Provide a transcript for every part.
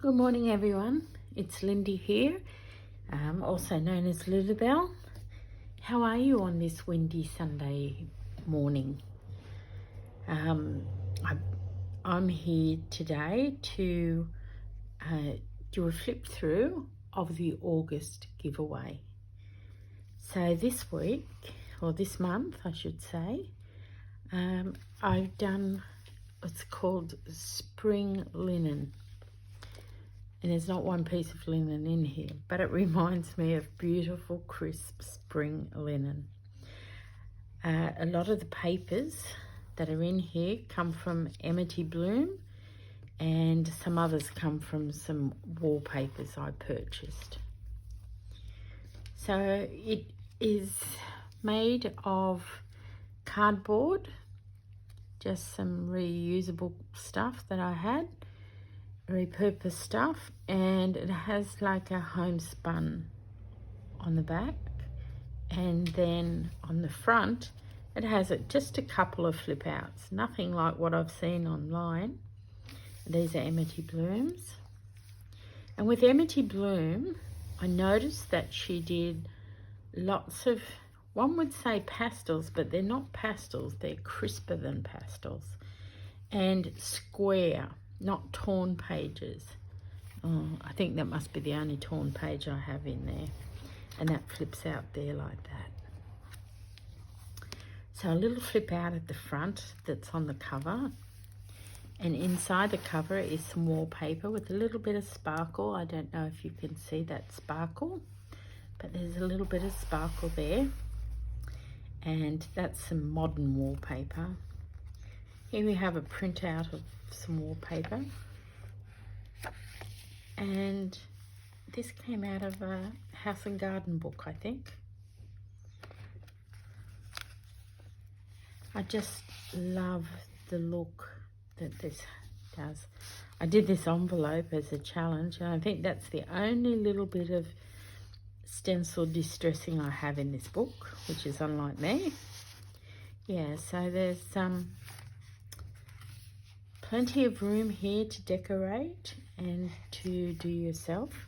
Good morning, everyone. It's Lindy here, also known as Lulabelle. How are you on this windy Sunday morning? I'm here today to do a flip through of the August giveaway. So this week, or this month I should say, I've done what's called spring linen. And there's not one piece of linen in here, but it reminds me of beautiful, crisp spring linen. A lot of the papers that are in here come from Amity Bloom, and some others come from some wallpapers I purchased. So it is made of cardboard, just some reusable stuff that I had. Repurposed stuff, and it has like a homespun on the back, and then on the front it has just a couple of flip outs, nothing like what I've seen online. These are Amity Blooms, and with Amity Bloom I noticed that she did lots of, one would say pastels, but they're not pastels, they're crisper than pastels, and square, not torn pages. I think that must be the only torn page I have in there, and that flips out there like that. So a little flip out at the front that's on the cover, and inside the cover is some wallpaper with a little bit of sparkle. I don't know if you can see that sparkle, but there's a little bit of sparkle there, and that's some modern wallpaper. Here we have a printout of some wallpaper, and this came out of a house and garden book, I think. I just love the look that this does. I did this envelope as a challenge, and I think that's the only little bit of stencil distressing I have in this book, which is unlike me. Yeah, so there's plenty of room here to decorate and to do yourself.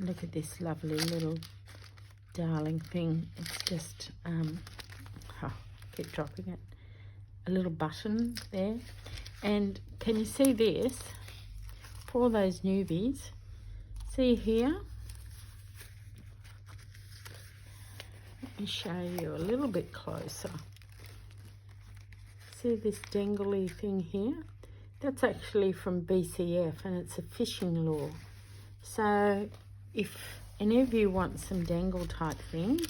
Look at this lovely little darling thing. It's just, keep dropping it. A little button there. And can you see this? For all those newbies, see here? Let me show you a little bit closer. See this dangly thing here? That's actually from BCF, and it's a fishing lure. So if any of you want some dangle type things,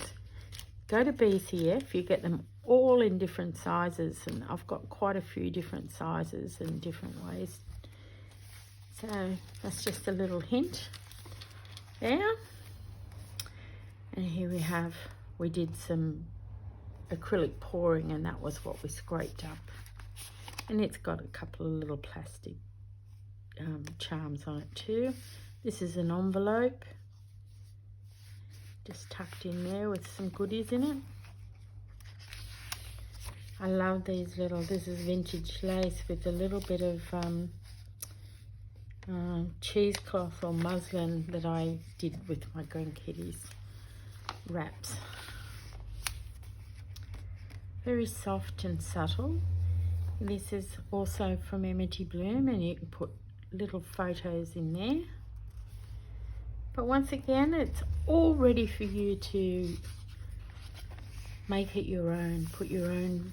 go to BCF. You get them all in different sizes, and I've got quite a few different sizes and different ways. So that's just a little hint there. And here we did some acrylic pouring, and that was what we scraped up, and it's got a couple of little plastic charms on it too. This is an envelope just tucked in there with some goodies in it. I love these little, this is vintage lace with a little bit of cheesecloth or muslin that I did with my grandkitties wraps. Very soft and subtle. This is also from Amity Bloom, and you can put little photos in there. But once again, it's all ready for you to make it your own. Put your own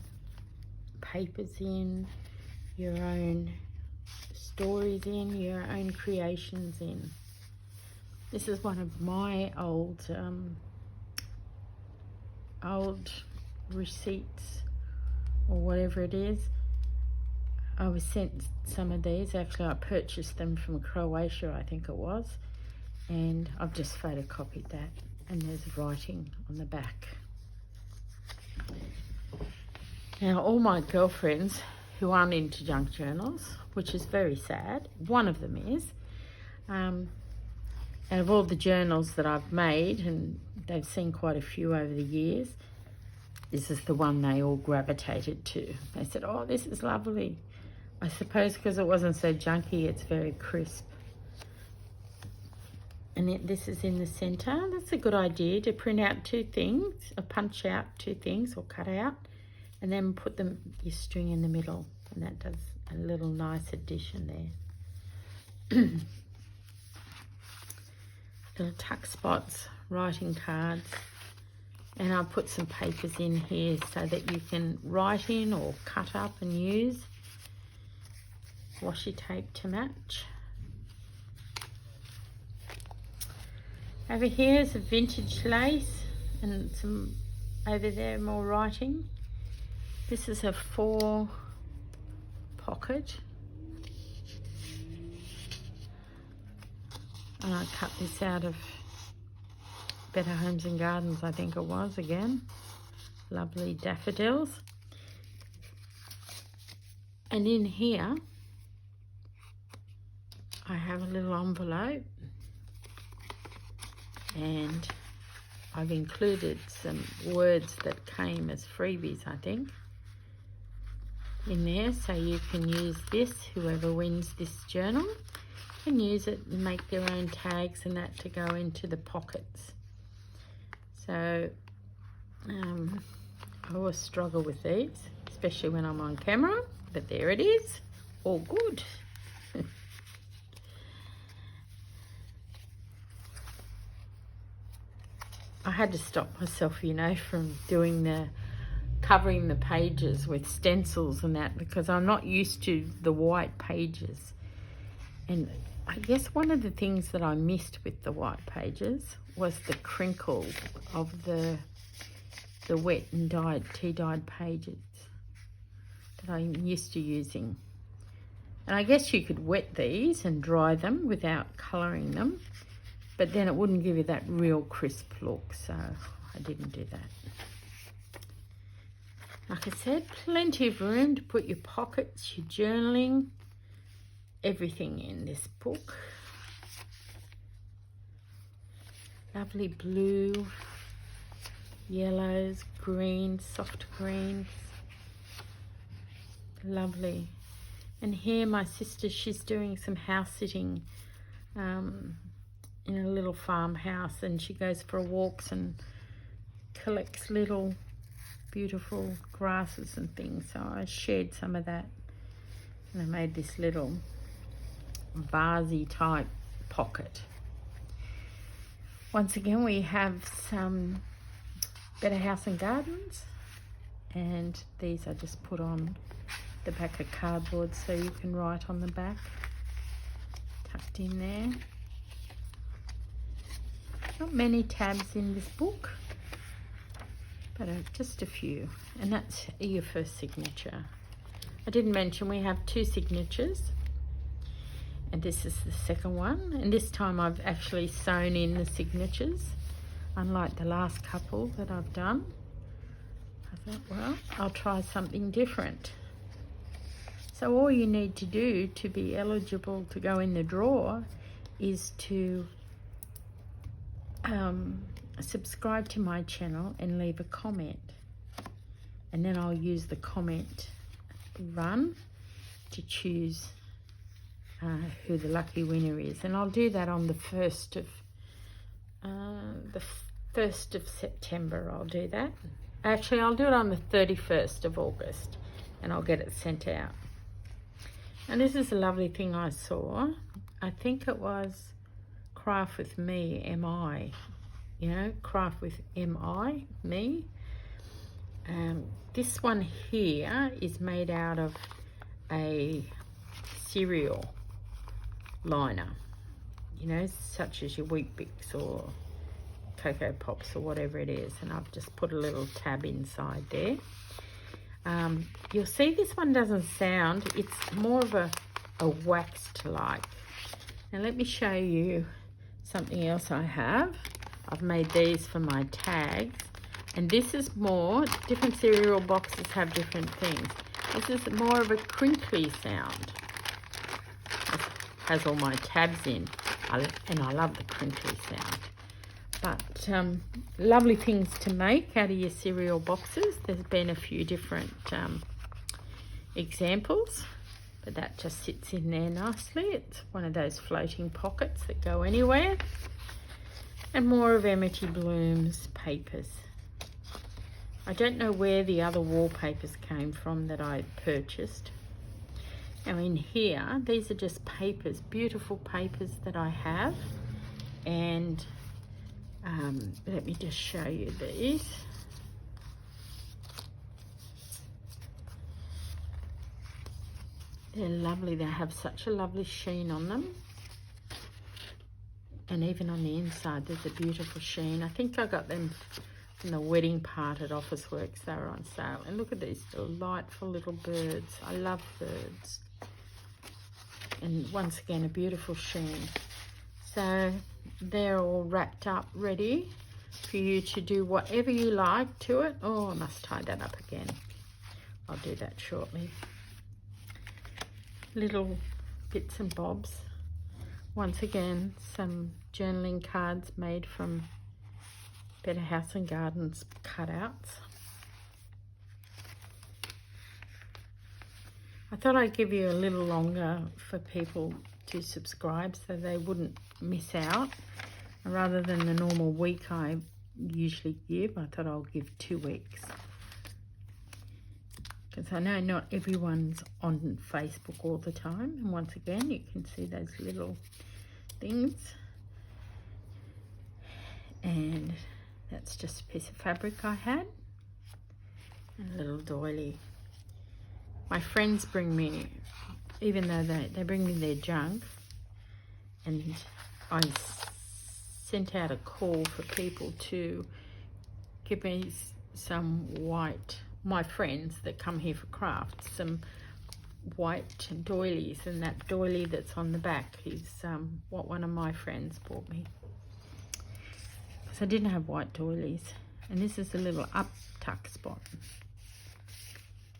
papers in, your own stories in, your own creations in. This is one of my old receipts or whatever it is. I was sent some of these. Actually, I purchased them from Croatia, I think it was, and I've just photocopied that, and there's writing on the back. Now, all my girlfriends who aren't into junk journals, which is very sad, one of them is, out of all the journals that I've made, and they've seen quite a few over the years, this is the one they all gravitated to. They said, oh, this is lovely. I suppose because it wasn't so junky, it's very crisp. And this is in the center. That's a good idea, to print out two things, or punch out two things, or cut out, and then put your string in the middle, and that does a little nice addition there. Little tuck spots, writing cards, and I'll put some papers in here so that you can write in or cut up and use. Washi tape to match. Over here is a vintage lace, and some over there more writing. This is a 4 pocket, and I cut this out of Better Homes and Gardens, I think it was, again. Lovely daffodils. And in here I have a little envelope, and I've included some words that came as freebies, I think, in there, so you can use this, whoever wins this journal can use it and make their own tags and that to go into the pockets. So I always struggle with these, especially when I'm on camera, but there it is, all good. I had to stop myself, you know, from doing covering the pages with stencils and that, because I'm not used to the white pages. And I guess one of the things that I missed with the white pages was the crinkle of the wet and tea-dyed pages that I'm used to using. And I guess you could wet these and dry them without colouring them, but then it wouldn't give you that real crisp look, so I didn't do that. Like I said, plenty of room to put your pockets, your journaling, everything in this book. Lovely blue, yellows, greens, soft greens. Lovely. And here my sister, she's doing some house sitting in a little farmhouse, and she goes for walks and collects little beautiful grasses and things. So I shared some of that, and I made this little vasey type pocket. Once again, we have some Better House and Gardens, and these I just put on the back of cardboard so you can write on the back, tucked in there. Not many tabs in this book, but just a few, and that's your first signature. I didn't mention we have 2 signatures, and this is the second one, and this time I've actually sewn in the signatures, unlike the last couple that I've done. I thought, well, I'll try something different. So all you need to do to be eligible to go in the draw is to subscribe to my channel and leave a comment, and then I'll use the comment run to choose who the lucky winner is, and I'll do that on the 1st of September. I'll do that. Actually, I'll do it on the 31st of August, and I'll get it sent out. And this is a lovely thing I saw. I think it was Craft with Me, M-I. You know, Craft with M-I, me. This one here is made out of a cereal liner, you know, such as your Wheat Bix or Cocoa Pops or whatever it is, and I've just put a little tab inside there. You'll see this one doesn't sound, it's more of a waxed like. Now let me show you something else I have. I've made these for my tags, and this is more, different cereal boxes have different things. This is more of a crinkly sound. It has all my tabs in, and I love the crinkly sound. But lovely things to make out of your cereal boxes. There's been a few different examples, but that just sits in there nicely. It's one of those floating pockets that go anywhere. And more of Amity Bloom's papers. I don't know where the other wallpapers came from that I purchased. Now in here, these are just papers, beautiful papers that I have. And let me just show you these. They're lovely. They have such a lovely sheen on them. And even on the inside, there's a beautiful sheen. I think I got them from the wedding part at Officeworks. They were on sale. And look at these delightful little birds. I love birds. And once again, a beautiful sheen. So they're all wrapped up, ready for you to do whatever you like to it. Oh, I must tie that up again. I'll do that shortly. Little bits and bobs. Once again, some journaling cards made from Better House and Gardens cutouts. I thought I'd give you a little longer for people to subscribe so they wouldn't miss out. And rather than the normal week I usually give, I thought I'll give 2 weeks. Because I know not everyone's on Facebook all the time. And once again, you can see those little things. And that's just a piece of fabric I had. And a little doily. My friends bring me, even though they bring me their junk, and I sent out a call for people to give me some white, my friends that come here for crafts, some white doilies, and that doily that's on the back is what one of my friends bought me. So I didn't have white doilies, and this is a little up tuck spot.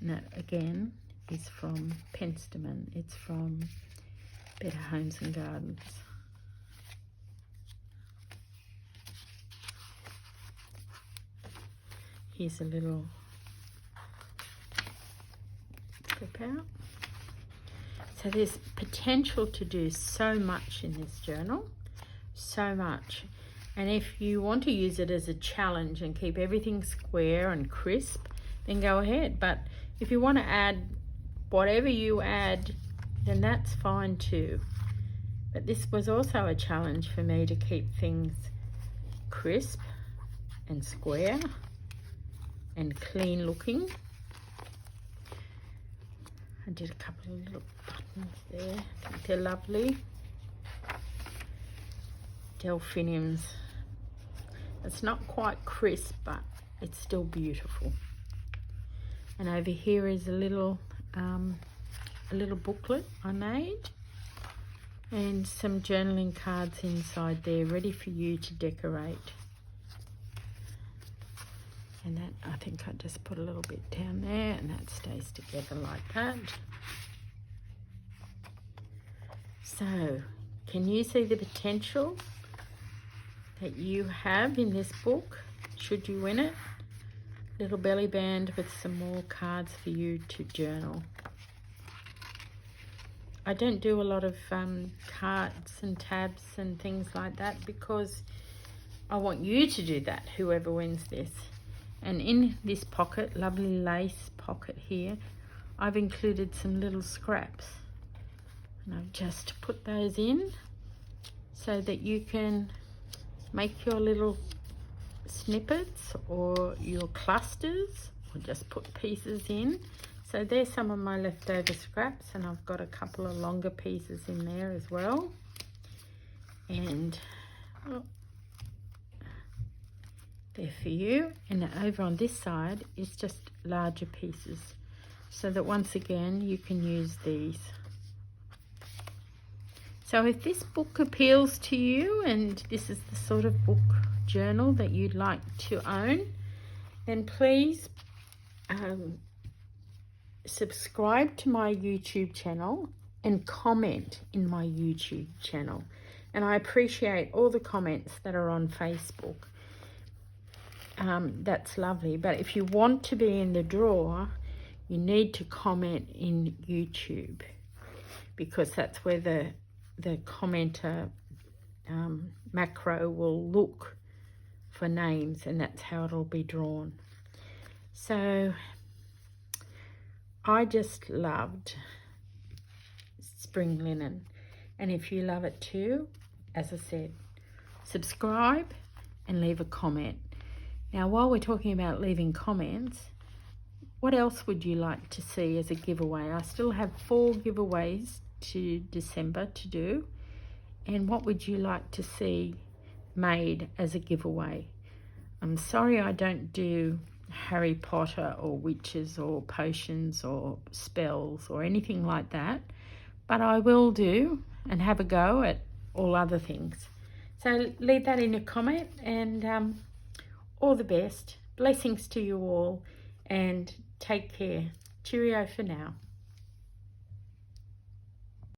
And that again is from Penstemon. It's from Better Homes and Gardens. Here's a little clip out. So there's potential to do so much in this journal, so much. And if you want to use it as a challenge and keep everything square and crisp, then go ahead. But if you want to add whatever you add, then that's fine too. But this was also a challenge for me to keep things crisp and square and clean looking. I did a couple of little buttons there. I think they're lovely. Delphiniums. It's not quite crisp, but it's still beautiful. And over here is a little booklet I made, and some journaling cards inside there, ready for you to decorate. And that, I think I just put a little bit down there, and that stays together like that. So, can you see the potential that you have in this book, should you win it? Little belly band with some more cards for you to journal. I don't do a lot of cards and tabs and things like that because I want you to do that, whoever wins this. And in this pocket, lovely lace pocket here, I've included some little scraps. And I've just put those in so that you can make your little snippets or your clusters, or just put pieces in. So there's some of my leftover scraps, and I've got a couple of longer pieces in there as well. And they're for you. And over on this side is just larger pieces, so that once again you can use these. So if this book appeals to you and this is the sort of book journal that you'd like to own, then please subscribe to my YouTube channel and comment in my YouTube channel. And I appreciate all the comments that are on Facebook. That's lovely. But if you want to be in the draw, you need to comment in YouTube. because that's where the commenter macro will look for names, and that's how it'll be drawn. So I just loved spring linen, and if you love it too, as I said, subscribe and leave a comment. Now, while we're talking about leaving comments, what else would you like to see as a giveaway? I still have 4 giveaways to December to do. And what would you like to see made as a giveaway? I'm sorry I don't do Harry Potter or witches or potions or spells or anything like that, but I will do and have a go at all other things. So leave that in a comment, and all the best. Blessings to you all, and take care. Cheerio for now.